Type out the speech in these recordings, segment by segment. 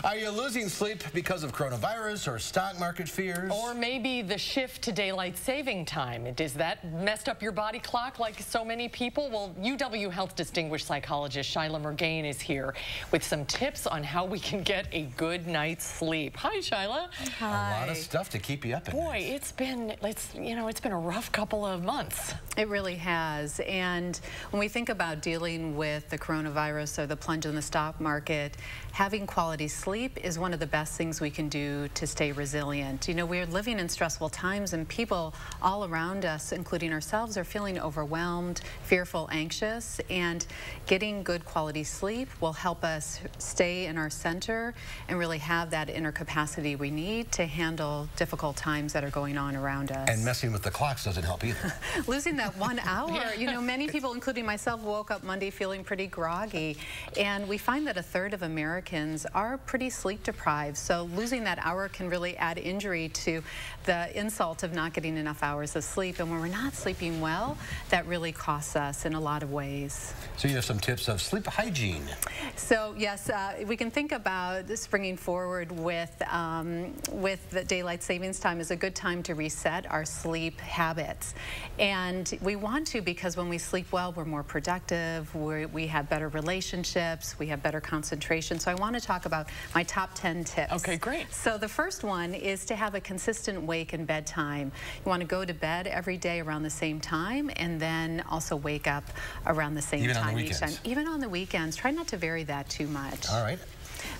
Are you losing sleep because of coronavirus or stock market fears? Or maybe the shift to daylight saving time. Does that messed up your body clock like so many people? Well, UW Health distinguished psychologist Shilagh Mirgain is here with some tips on how we can get a good night's sleep. Hi, Shilagh. Hi. A lot of stuff to keep you up at night. Boy, it's been a rough couple of months. It really has. And when we think about dealing with the coronavirus or the plunge in the stock market, having quality sleep is one of the best things we can do to stay resilient. You know, we're living in stressful times and people all around us, including ourselves, are feeling overwhelmed, fearful, anxious, and getting good quality sleep will help us stay in our center and really have that inner capacity we need to handle difficult times that are going on around us. And messing with the clocks doesn't help either. Losing that 1 hour, you know, many people, including myself, woke up Monday feeling pretty groggy, and we find that 1/3 of Americans are pretty sleep deprived, so losing that hour can really add injury to the insult of not getting enough hours of sleep. And when we're not sleeping well, that really costs us in a lot of ways. So you have some tips of sleep hygiene. So yes, we can think about springing forward with the daylight savings time is a good time to reset our sleep habits. And we want to, because when we sleep well, we're more productive, we have better relationships, we have better concentration. So I want to talk about my top 10 tips. Okay, great. So the first one is to have a consistent wake and bedtime. You want to go to bed every day around the same time and then also wake up around the same time each time. Even on the weekends. Try not to vary that too much. All right.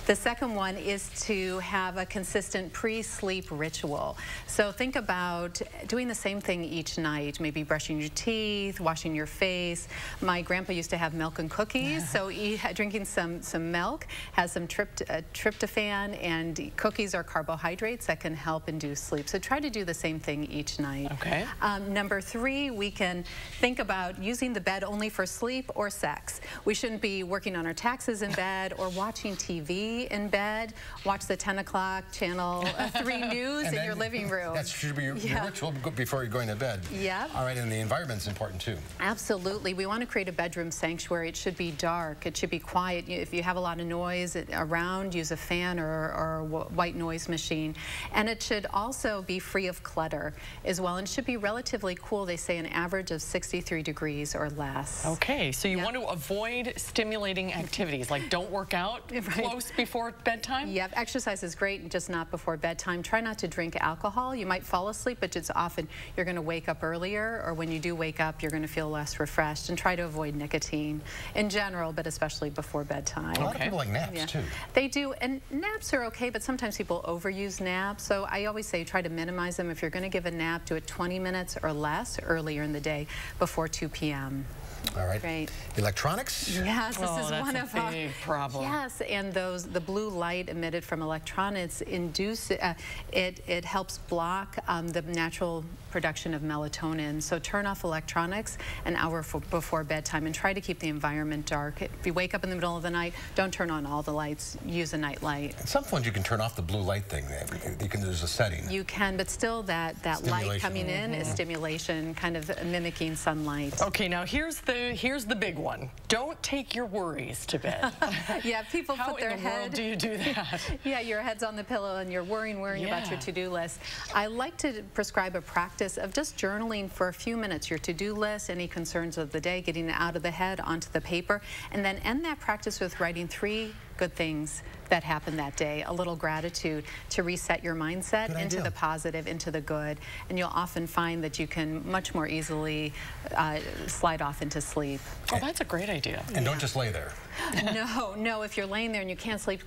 The second one is to have a consistent pre-sleep ritual. So think about doing the same thing each night, maybe brushing your teeth, washing your face. My grandpa used to have milk and cookies, so drinking some milk has some tryptophan, and cookies are carbohydrates that can help induce sleep. So try to do the same thing each night. Okay. Number 3, we can think about using the bed only for sleep or sex. We shouldn't be working on our taxes in bed or watching TV in bed. Watch the 10 o'clock channel 3 news in your living room. That should be your ritual before you're going to bed. Yeah. All right, and the environment's important too. Absolutely. We want to create a bedroom sanctuary. It should be dark. It should be quiet. If you have a lot of noise around, use a fan or a white noise machine. And it should also be free of clutter as well. And it should be relatively cool. They say an average of 63 degrees or less. Okay, so you want to avoid stimulating activities, like don't work out close before bedtime? Yep, exercise is great, just not before bedtime. Try not to drink alcohol. You might fall asleep, but it's often you're going to wake up earlier, or when you do wake up, you're going to feel less refreshed. And try to avoid nicotine in general, but especially before bedtime. A lot of people like naps too. They do, and naps are okay, but sometimes people overuse naps. So I always say try to minimize them. If you're going to give a nap, do it 20 minutes or less earlier in the day before 2 p.m. All right. Great. Electronics? Yes, this is one of a big problem. Yes, and the blue light emitted from electronics induce it helps block the natural production of melatonin. So turn off electronics an hour before bedtime and try to keep the environment dark. If you wake up in the middle of the night, don't turn on all the lights. Use a night light. At some point, you can turn off the blue light thing. There's a setting. You can, but still that light coming in is stimulation, kind of mimicking sunlight. Okay, now here's the big one. Don't take your worries to bed. Yeah, people put their head. How in the world do you do that? Yeah, your head's on the pillow and you're worrying about your to-do list. I like to prescribe a practice of just journaling for a few minutes, your to-do list, any concerns of the day, getting it out of the head onto the paper, and then end that practice with writing 3 good things that happened that day, a little gratitude to reset your mindset into the positive, into the good, and you'll often find that you can much more easily slide off into sleep. Oh, that's a great idea. And don't just lay there. No, if you're laying there and you can't sleep,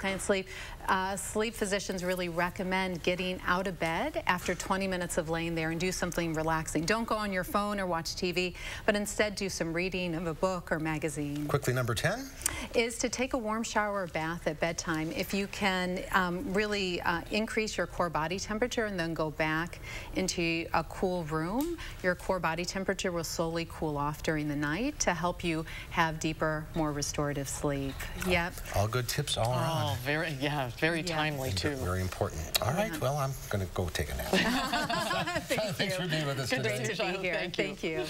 sleep physicians really recommend getting out of bed after 20 minutes of laying there and do something relaxing. Don't go on your phone or watch TV, but instead do some reading of a book or magazine. Quickly, number 10? Is to take a warm shower or bath at bedtime. If you can really increase your core body temperature and then go back into a cool room, your core body temperature will slowly cool off during the night to help you have deeper, more restorative sleep. Yep. All good tips all around. Oh, very timely too. Very important. All right, well, I'm going to go take a nap. Thank you. Thanks for being with us today. Great to be here. Thank you.